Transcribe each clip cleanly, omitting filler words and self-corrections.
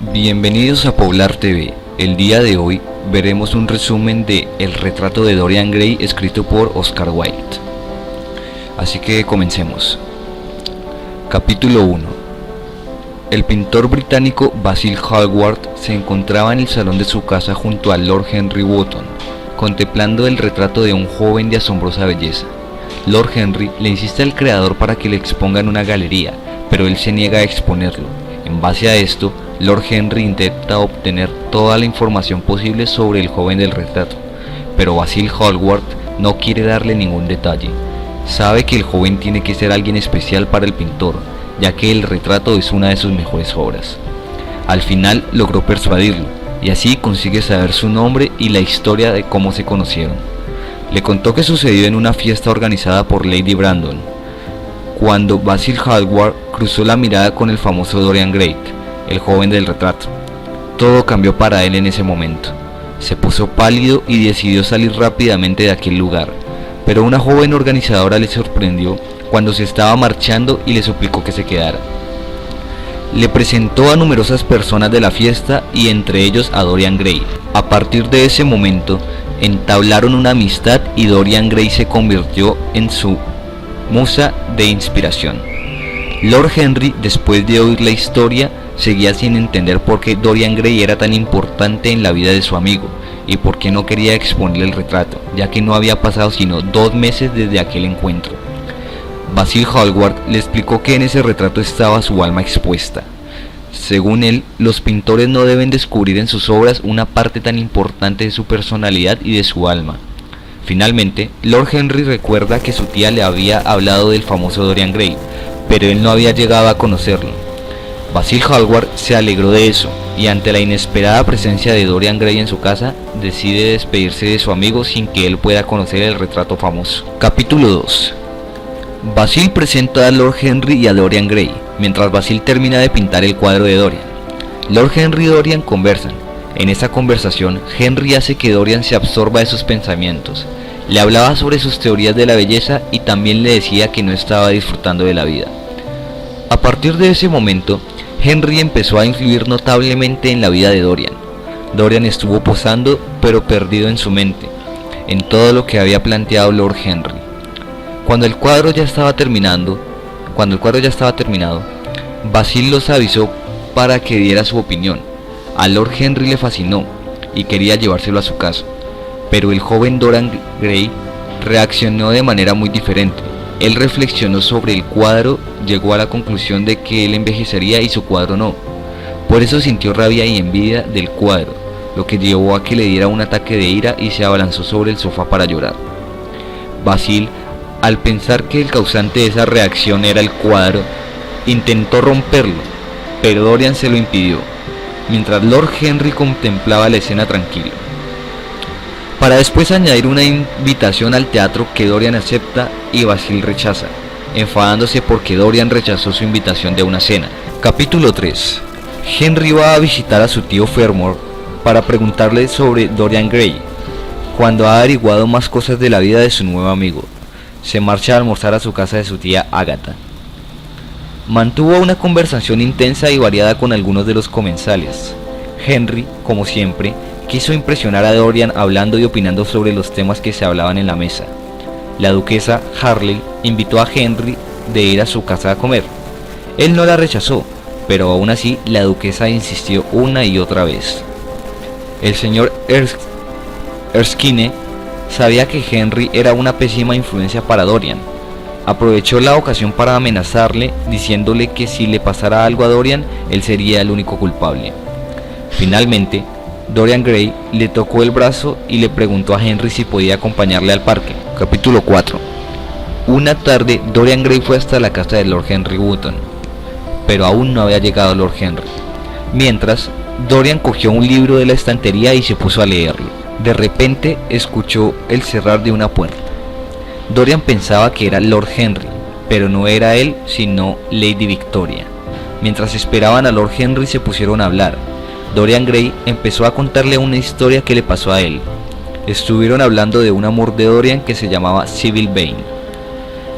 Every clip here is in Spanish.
Bienvenidos a Poblar TV. El día de hoy veremos un resumen de El retrato de Dorian Gray escrito por Oscar Wilde. Así que comencemos. Capítulo 1. El pintor británico Basil Hallward se encontraba en el salón de su casa junto a Lord Henry Wotton, contemplando el retrato de un joven de asombrosa belleza. Lord Henry le insiste al creador para que le exponga en una galería, pero él se niega a exponerlo. En base a esto, Lord Henry intenta obtener toda la información posible sobre el joven del retrato, pero Basil Hallward no quiere darle ningún detalle. Sabe que el joven tiene que ser alguien especial para el pintor, ya que el retrato es una de sus mejores obras. Al final logró persuadirlo, y así consigue saber su nombre y la historia de cómo se conocieron. Le contó que sucedió en una fiesta organizada por Lady Brandon, cuando Basil Hallward cruzó la mirada con el famoso Dorian Gray, el joven del retrato. Todo cambió para él en ese momento. Se puso pálido y decidió salir rápidamente de aquel lugar, pero una joven organizadora le sorprendió cuando se estaba marchando y le suplicó que se quedara. Le presentó a numerosas personas de la fiesta y entre ellos a Dorian Gray. A partir de ese momento, entablaron una amistad y Dorian Gray se convirtió en su musa de inspiración. Lord Henry, después de oír la historia, seguía sin entender por qué Dorian Gray era tan importante en la vida de su amigo y por qué no quería exponerle el retrato, ya que no había pasado sino 2 meses desde aquel encuentro. Basil Hallward le explicó que en ese retrato estaba su alma expuesta. Según él, los pintores no deben descubrir en sus obras una parte tan importante de su personalidad y de su alma. Finalmente, Lord Henry recuerda que su tía le había hablado del famoso Dorian Gray, pero él no había llegado a conocerlo. Basil Hallward se alegró de eso, y ante la inesperada presencia de Dorian Gray en su casa, decide despedirse de su amigo sin que él pueda conocer el retrato famoso. Capítulo 2. Basil presenta a Lord Henry y a Dorian Gray, mientras Basil termina de pintar el cuadro de Dorian. Lord Henry y Dorian conversan. En esa conversación, Henry hace que Dorian se absorba de sus pensamientos. Le hablaba sobre sus teorías de la belleza y también le decía que no estaba disfrutando de la vida. A partir de ese momento, Henry empezó a influir notablemente en la vida de Dorian. Dorian estuvo posando, pero perdido en su mente, en todo lo que había planteado Lord Henry. Cuando el cuadro ya estaba terminado, Basil los avisó para que diera su opinión. A Lord Henry le fascinó y quería llevárselo a su casa, pero el joven Dorian Gray reaccionó de manera muy diferente. Él reflexionó sobre el cuadro, llegó a la conclusión de que él envejecería y su cuadro no. Por eso sintió rabia y envidia del cuadro, lo que llevó a que le diera un ataque de ira y se abalanzó sobre el sofá para llorar. Basil, al pensar que el causante de esa reacción era el cuadro, intentó romperlo, pero Dorian se lo impidió, mientras Lord Henry contemplaba la escena tranquilo, para después añadir una invitación al teatro que Dorian acepta y Basil rechaza, enfadándose porque Dorian rechazó su invitación de una cena. Capítulo 3. Henry va a visitar a su tío Fermor para preguntarle sobre Dorian Gray. Cuando ha averiguado más cosas de la vida de su nuevo amigo, se marcha a almorzar a su casa de su tía Agatha. Mantuvo una conversación intensa y variada con algunos de los comensales. Henry, como siempre, quiso impresionar a Dorian hablando y opinando sobre los temas que se hablaban en la mesa. La duquesa Harley invitó a Henry de ir a su casa a comer. Él no la rechazó, pero aún así la duquesa insistió una y otra vez. El señor Erskine sabía que Henry era una pésima influencia para Dorian. Aprovechó la ocasión para amenazarle, diciéndole que si le pasara algo a Dorian, él sería el único culpable. Finalmente, Dorian Gray le tocó el brazo y le preguntó a Henry si podía acompañarle al parque. Capítulo 4. Una tarde, Dorian Gray fue hasta la casa de Lord Henry Wotton, pero aún no había llegado Lord Henry. Mientras, Dorian cogió un libro de la estantería y se puso a leerlo. De repente, escuchó el cerrar de una puerta. Dorian pensaba que era Lord Henry, pero no era él, sino Lady Victoria. Mientras esperaban a Lord Henry, se pusieron a hablar. Dorian Gray empezó a contarle una historia que le pasó a él. Estuvieron hablando de un amor de Dorian que se llamaba Sybil Vane.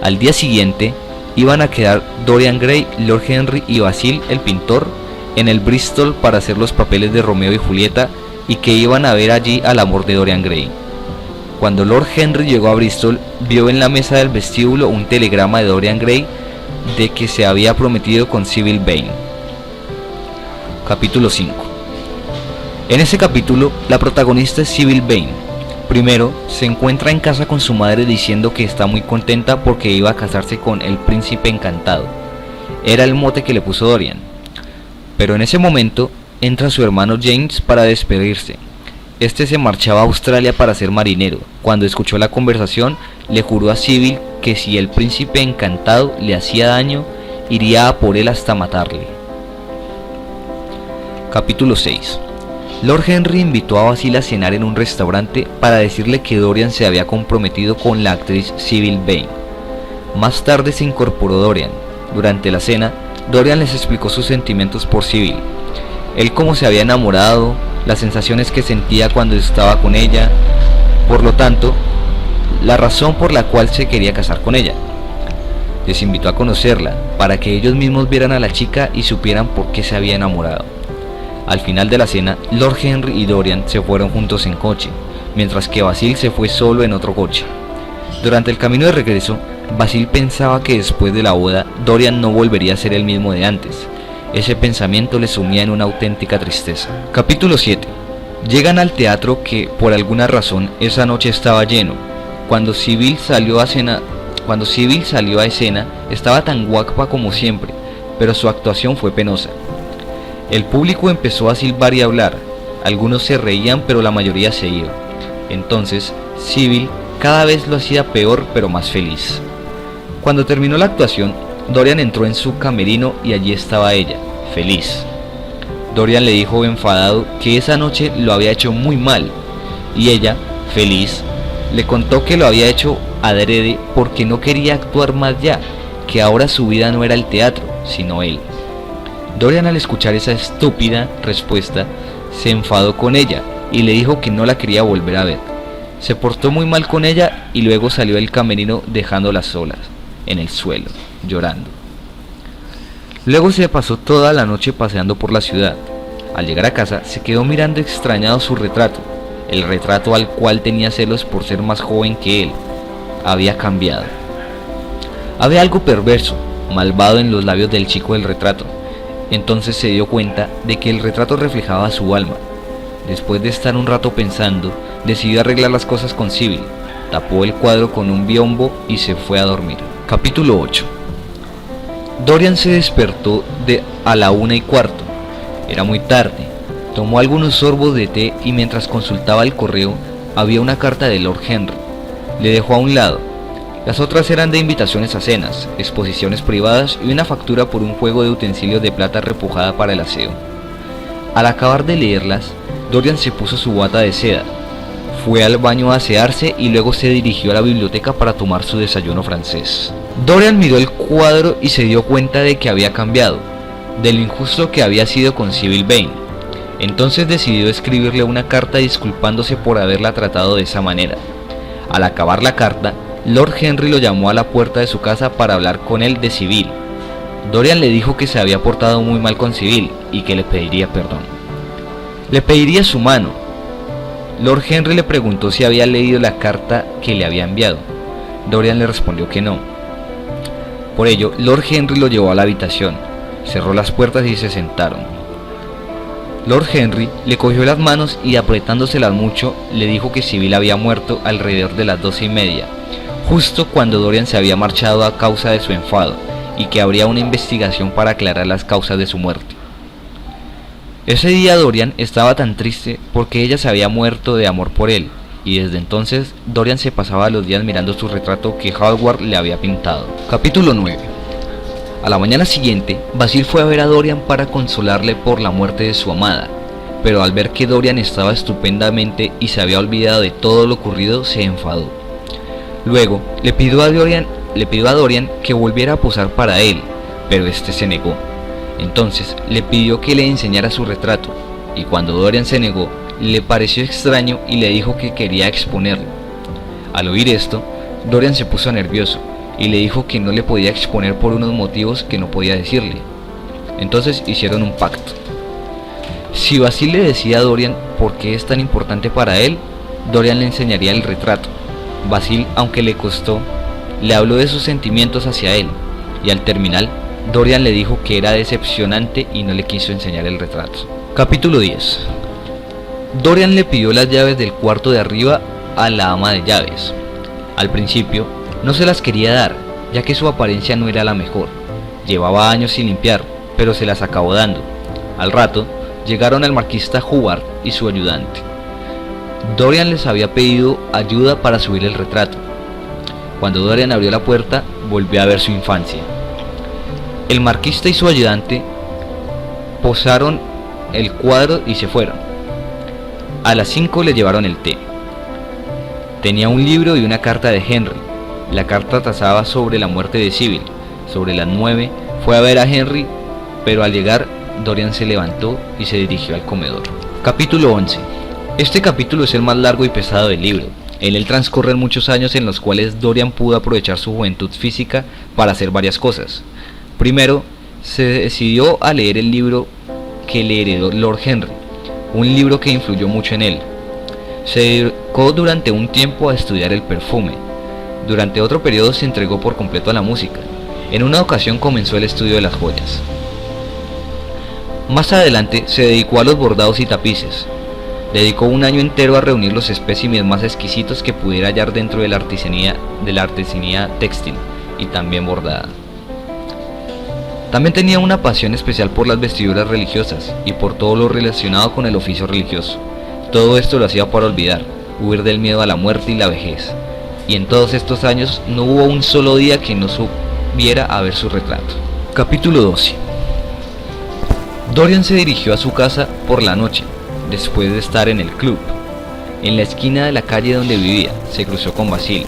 Al día siguiente, iban a quedar Dorian Gray, Lord Henry y Basil, el pintor, en el Bristol para hacer los papeles de Romeo y Julieta y que iban a ver allí al amor de Dorian Gray. Cuando Lord Henry llegó a Bristol, vio en la mesa del vestíbulo un telegrama de Dorian Gray de que se había prometido con Sybil Vane. Capítulo 5. En ese capítulo, la protagonista es Sybil Vane. Primero, se encuentra en casa con su madre diciendo que está muy contenta porque iba a casarse con el príncipe encantado. Era el mote que le puso Dorian. Pero en ese momento, entra su hermano James para despedirse. Este se marchaba a Australia para ser marinero. Cuando escuchó la conversación, le juró a Sybil que si el príncipe encantado le hacía daño, iría a por él hasta matarle. Capítulo 6. Lord Henry invitó a Basil a cenar en un restaurante para decirle que Dorian se había comprometido con la actriz Sybil Vane. Más tarde se incorporó Dorian. Durante la cena, Dorian les explicó sus sentimientos por Sybil. Él cómo se había enamorado, las sensaciones que sentía cuando estaba con ella, por lo tanto, la razón por la cual se quería casar con ella. Les invitó a conocerla, para que ellos mismos vieran a la chica y supieran por qué se había enamorado. Al final de la cena, Lord Henry y Dorian se fueron juntos en coche, mientras que Basil se fue solo en otro coche. Durante el camino de regreso, Basil pensaba que después de la boda, Dorian no volvería a ser el mismo de antes. Ese pensamiento le sumía en una auténtica tristeza. Capítulo 7. Llegan al teatro que, por alguna razón, esa noche estaba lleno. Cuando Sybil salió a escena, estaba tan guapa como siempre, pero su actuación fue penosa. El público empezó a silbar y a hablar. Algunos se reían, pero la mayoría se iba. Entonces, Sybil cada vez lo hacía peor, pero más feliz. Cuando terminó la actuación, Dorian entró en su camerino y allí estaba ella, feliz. Dorian le dijo enfadado que esa noche lo había hecho muy mal, y ella, feliz, le contó que lo había hecho adrede porque no quería actuar más ya, que ahora su vida no era el teatro, sino él. Dorian, al escuchar esa estúpida respuesta, se enfadó con ella y le dijo que no la quería volver a ver. Se portó muy mal con ella y luego salió del camerino dejándola sola, en el suelo, llorando. Luego se pasó toda la noche paseando por la ciudad. Al llegar a casa se quedó mirando extrañado su retrato, el retrato al cual tenía celos por ser más joven que él. Había cambiado. Había algo perverso, malvado en los labios del chico del retrato. Entonces se dio cuenta de que el retrato reflejaba su alma. Después de estar un rato pensando, decidió arreglar las cosas con Sybil, tapó el cuadro con un biombo y se fue a dormir. Capítulo 8. Dorian se despertó a la 1:15. Era muy tarde. Tomó algunos sorbos de té y mientras consultaba el correo, había una carta de Lord Henry. Le dejó a un lado. Las otras eran de invitaciones a cenas, exposiciones privadas y una factura por un juego de utensilios de plata repujada para el aseo. Al acabar de leerlas, Dorian se puso su bata de seda, fue al baño a asearse y luego se dirigió a la biblioteca para tomar su desayuno francés. Dorian miró el cuadro y se dio cuenta de que había cambiado, de lo injusto que había sido con Sybil Vane. Entonces decidió escribirle una carta disculpándose por haberla tratado de esa manera. Al acabar la carta, Lord Henry lo llamó a la puerta de su casa para hablar con él de Sybil. Dorian le dijo que se había portado muy mal con Sybil y que le pediría perdón. Le pediría su mano. Lord Henry le preguntó si había leído la carta que le había enviado. Dorian le respondió que no. Por ello, Lord Henry lo llevó a la habitación, cerró las puertas y se sentaron. Lord Henry le cogió las manos y apretándoselas mucho, le dijo que Sybil había muerto alrededor de las 12:30, justo cuando Dorian se había marchado a causa de su enfado, y que habría una investigación para aclarar las causas de su muerte. Ese día Dorian estaba tan triste porque ella se había muerto de amor por él, y desde entonces Dorian se pasaba los días mirando su retrato que Hallward le había pintado. Capítulo 9. A la mañana siguiente, Basil fue a ver a Dorian para consolarle por la muerte de su amada, pero al ver que Dorian estaba estupendamente y se había olvidado de todo lo ocurrido, se enfadó. Luego, le pidió a Dorian que volviera a posar para él, pero este se negó. Entonces, le pidió que le enseñara su retrato, y cuando Dorian se negó, le pareció extraño y le dijo que quería exponerlo. Al oír esto, Dorian se puso nervioso y le dijo que no le podía exponer por unos motivos que no podía decirle. Entonces hicieron un pacto. Si Basil le decía a Dorian por qué es tan importante para él, Dorian le enseñaría el retrato. Basil, aunque le costó, le habló de sus sentimientos hacia él, y al terminar, Dorian le dijo que era decepcionante y no le quiso enseñar el retrato. Capítulo 10. Dorian le pidió las llaves del cuarto de arriba a la ama de llaves. Al principio, no se las quería dar, ya que su apariencia no era la mejor. Llevaba años sin limpiar, pero se las acabó dando. Al rato, llegaron el marquista Hubbard y su ayudante. Dorian les había pedido ayuda para subir el retrato. Cuando Dorian abrió la puerta, volvió a ver su infancia. El marquista y su ayudante posaron el cuadro y se fueron. A las 5 le llevaron el té. Tenía un libro y una carta de Henry. La carta trazaba sobre la muerte de Sybil. Sobre las 9 fue a ver a Henry, pero al llegar Dorian se levantó y se dirigió al comedor. Capítulo 11. Este capítulo es el más largo y pesado del libro. En él transcurren muchos años en los cuales Dorian pudo aprovechar su juventud física para hacer varias cosas. Primero, se decidió a leer el libro que le heredó Lord Henry, un libro que influyó mucho en él. Se dedicó durante un tiempo a estudiar el perfume. Durante otro periodo se entregó por completo a la música. En una ocasión comenzó el estudio de las joyas. Más adelante se dedicó a los bordados y tapices. Dedicó un año entero a reunir los espécimes más exquisitos que pudiera hallar dentro de la artesanía textil y también bordada. También tenía una pasión especial por las vestiduras religiosas y por todo lo relacionado con el oficio religioso. Todo esto lo hacía para olvidar, huir del miedo a la muerte y la vejez. Y en todos estos años no hubo un solo día que no subiera a ver su retrato. Capítulo 12. Dorian se dirigió a su casa por la noche, después de estar en el club. En la esquina de la calle donde vivía, se cruzó con Basil.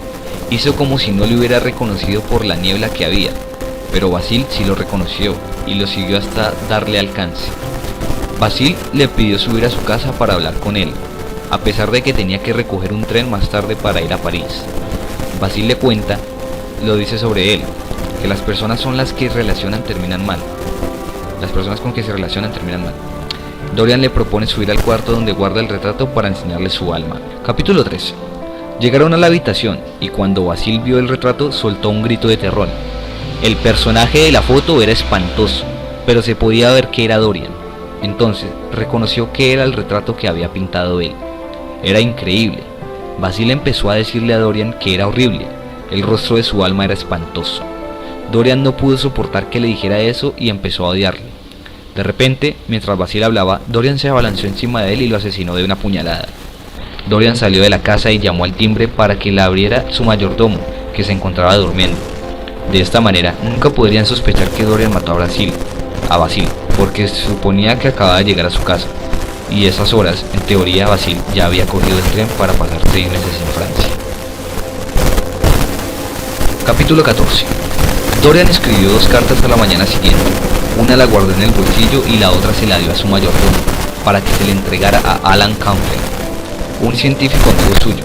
Hizo como si no le hubiera reconocido por la niebla que había, pero Basil sí lo reconoció y lo siguió hasta darle alcance. Basil le pidió subir a su casa para hablar con él, a pesar de que tenía que recoger un tren más tarde para ir a París. Basil le cuenta, lo dice sobre él, que las personas son las que terminan mal. Las personas con que se relacionan terminan mal. Dorian le propone subir al cuarto donde guarda el retrato para enseñarle su alma. Capítulo 13. Llegaron a la habitación y cuando Basil vio el retrato soltó un grito de terror. El personaje de la foto era espantoso, pero se podía ver que era Dorian. Entonces reconoció que era el retrato que había pintado él. Era increíble. Basil empezó a decirle a Dorian que era horrible. El rostro de su alma era espantoso. Dorian no pudo soportar que le dijera eso y empezó a odiarle. De repente, mientras Basil hablaba, Dorian se abalanzó encima de él y lo asesinó de una puñalada. Dorian salió de la casa y llamó al timbre para que la abriera su mayordomo, que se encontraba durmiendo. De esta manera, nunca podrían sospechar que Dorian mató a Basil, porque se suponía que acababa de llegar a su casa, y a esas horas, en teoría, Basil ya había cogido el tren para pasar 6 meses en Francia. Capítulo 14. Dorian escribió 2 cartas a la mañana siguiente. Una la guardó en el bolsillo y la otra se la dio a su mayordomo, para que se le entregara a Alan Campbell, un científico amigo suyo.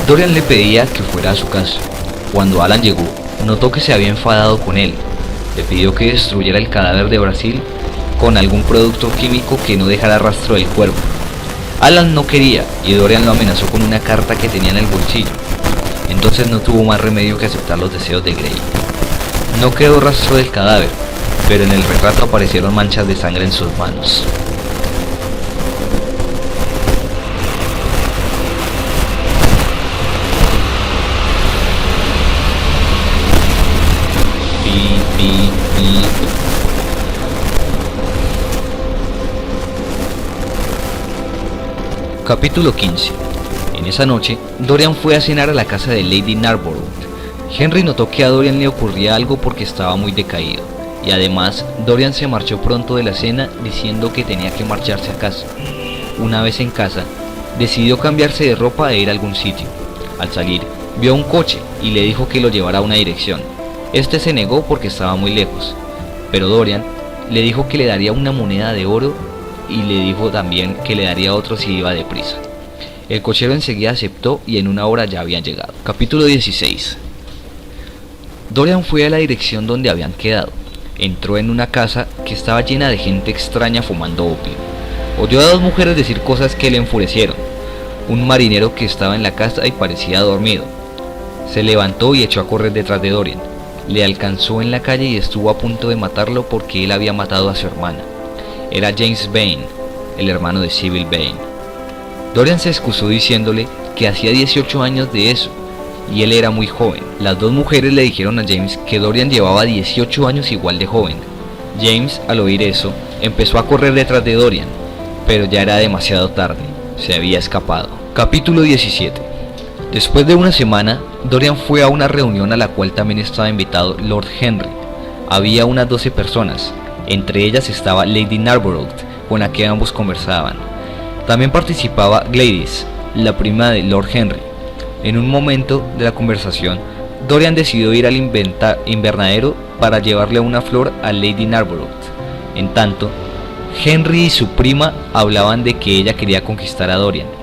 Dorian le pedía que fuera a su casa. Cuando Alan llegó, notó que se había enfadado con él. Le pidió que destruyera el cadáver de Basil con algún producto químico que no dejara rastro del cuerpo. Alan no quería y Dorian lo amenazó con una carta que tenía en el bolsillo. Entonces no tuvo más remedio que aceptar los deseos de Grey. No quedó rastro del cadáver, pero en el retrato aparecieron manchas de sangre en sus manos. Capítulo 15. En esa noche, Dorian fue a cenar a la casa de Lady Narborough. Henry notó que a Dorian le ocurría algo porque estaba muy decaído, y además Dorian se marchó pronto de la cena diciendo que tenía que marcharse a casa. Una vez en casa, decidió cambiarse de ropa e ir a algún sitio. Al salir, vio un coche y le dijo que lo llevara a una dirección. Este se negó porque estaba muy lejos, pero Dorian le dijo que le daría una moneda de oro y le dijo también que le daría otro si iba deprisa. El cochero enseguida aceptó y en una hora ya habían llegado. Capítulo 16. Dorian fue a la dirección donde habían quedado. entró en una casa que estaba llena de gente extraña fumando opio. Oyó a dos mujeres decir cosas que le enfurecieron. Un marinero que estaba en la casa y parecía dormido se levantó y echó a correr detrás de Dorian. Le alcanzó en la calle y estuvo a punto de matarlo porque él había matado a su hermana. Era James Vane, el hermano de Sybil Vane. Dorian se excusó diciéndole que hacía 18 años de eso y él era muy joven. Las dos mujeres le dijeron a James que Dorian llevaba 18 años igual de joven. James, al oír eso, empezó a correr detrás de Dorian, pero ya era demasiado tarde, se había escapado. Capítulo 17. Después de una semana, Dorian fue a una reunión a la cual también estaba invitado Lord Henry. Había unas 12 personas, entre ellas estaba Lady Narborough, con la que ambos conversaban. También participaba Gladys, la prima de Lord Henry. En un momento de la conversación, Dorian decidió ir al invernadero para llevarle una flor a Lady Narborough. En tanto, Henry y su prima hablaban de que ella quería conquistar a Dorian.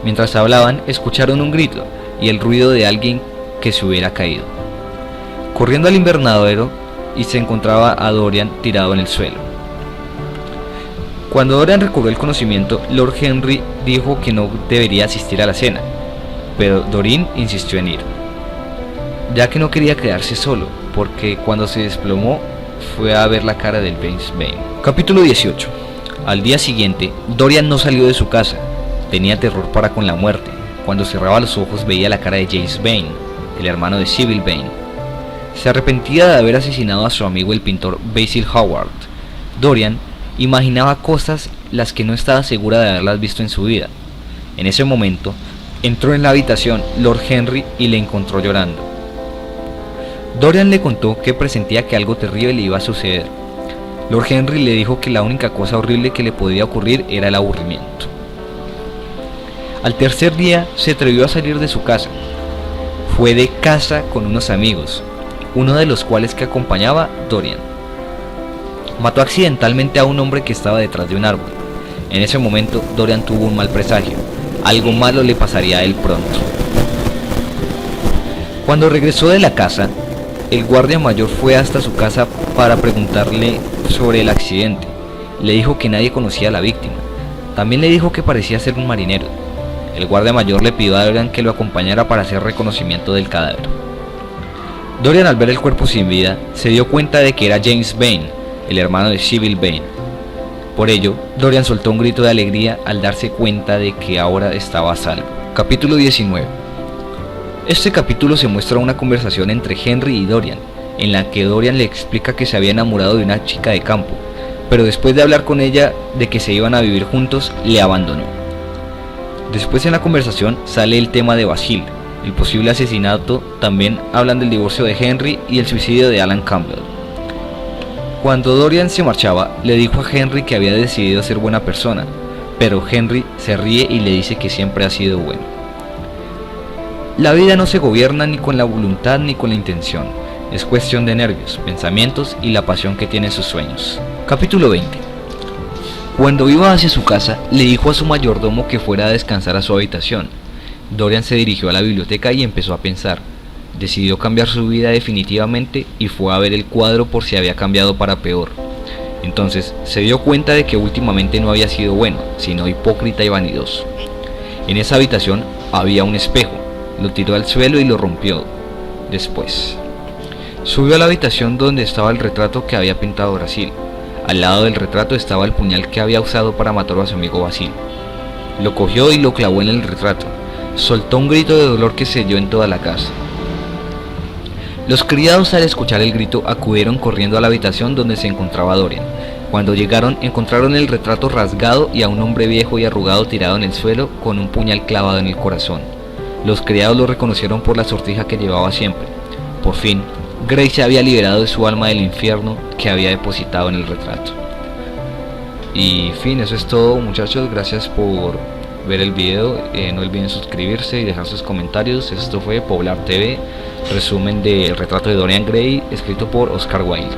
Mientras hablaban, escucharon un grito y el ruido de alguien que se hubiera caído. Corriendo al invernadero y se encontraba a Dorian tirado en el suelo. Cuando Dorian recobró el conocimiento, Lord Henry dijo que no debería asistir a la cena, pero Dorian insistió en ir, ya que no quería quedarse solo, porque cuando se desplomó fue a ver la cara del James Vane. Capítulo 18. Al día siguiente, Dorian no salió de su casa. Tenía terror para con la muerte. Cuando cerraba los ojos veía la cara de James Vane, el hermano de Sybil Vane. Se arrepentía de haber asesinado a su amigo el pintor Basil Hallward. Dorian imaginaba cosas las que no estaba segura de haberlas visto en su vida. En ese momento, entró en la habitación Lord Henry y le encontró llorando. Dorian le contó que presentía que algo terrible le iba a suceder. Lord Henry le dijo que la única cosa horrible que le podía ocurrir era el aburrimiento. Al tercer día se atrevió a salir de su casa. Fue de caza con unos amigos, uno de los cuales que acompañaba Dorian. Mató accidentalmente a un hombre que estaba detrás de un árbol. En ese momento Dorian tuvo un mal presagio. Algo malo le pasaría a él pronto. Cuando regresó de la casa, el guardia mayor fue hasta su casa para preguntarle sobre el accidente. Le dijo que nadie conocía a la víctima. También le dijo que parecía ser un marinero. El guardia mayor le pidió a Dorian que lo acompañara para hacer reconocimiento del cadáver. Dorian, al ver el cuerpo sin vida, se dio cuenta de que era James Vane, el hermano de Sybil Vane. Por ello, Dorian soltó un grito de alegría al darse cuenta de que ahora estaba a salvo. Capítulo 19. Este capítulo se muestra una conversación entre Henry y Dorian, en la que Dorian le explica que se había enamorado de una chica de campo, pero después de hablar con ella de que se iban a vivir juntos, le abandonó. Después en la conversación sale el tema de Basil, el posible asesinato. También hablan del divorcio de Henry y el suicidio de Alan Campbell. Cuando Dorian se marchaba, le dijo a Henry que había decidido ser buena persona, pero Henry se ríe y le dice que siempre ha sido bueno. La vida no se gobierna ni con la voluntad ni con la intención, es cuestión de nervios, pensamientos y la pasión que tienen sus sueños. Capítulo 20. Cuando iba hacia su casa, le dijo a su mayordomo que fuera a descansar a su habitación. Dorian se dirigió a la biblioteca y empezó a pensar. Decidió cambiar su vida definitivamente y fue a ver el cuadro por si había cambiado para peor. Entonces se dio cuenta de que últimamente no había sido bueno, sino hipócrita y vanidoso. En esa habitación había un espejo, lo tiró al suelo y lo rompió. Después subió a la habitación donde estaba el retrato que había pintado Basil. Al lado del retrato estaba el puñal que había usado para matar a su amigo Basil. Lo cogió y lo clavó en el retrato. Soltó un grito de dolor que se oyó en toda la casa. Los criados, al escuchar el grito, acudieron corriendo a la habitación donde se encontraba Dorian. Cuando llegaron, encontraron el retrato rasgado y a un hombre viejo y arrugado tirado en el suelo con un puñal clavado en el corazón. Los criados lo reconocieron por la sortija que llevaba siempre. Por fin, Grace se había liberado de su alma del infierno que había depositado en el retrato. Y fin, eso es todo, muchachos. Gracias por ver el video. No olviden suscribirse y dejar sus comentarios. Esto fue Poblar TV, resumen del retrato de Dorian Gray, escrito por Oscar Wilde.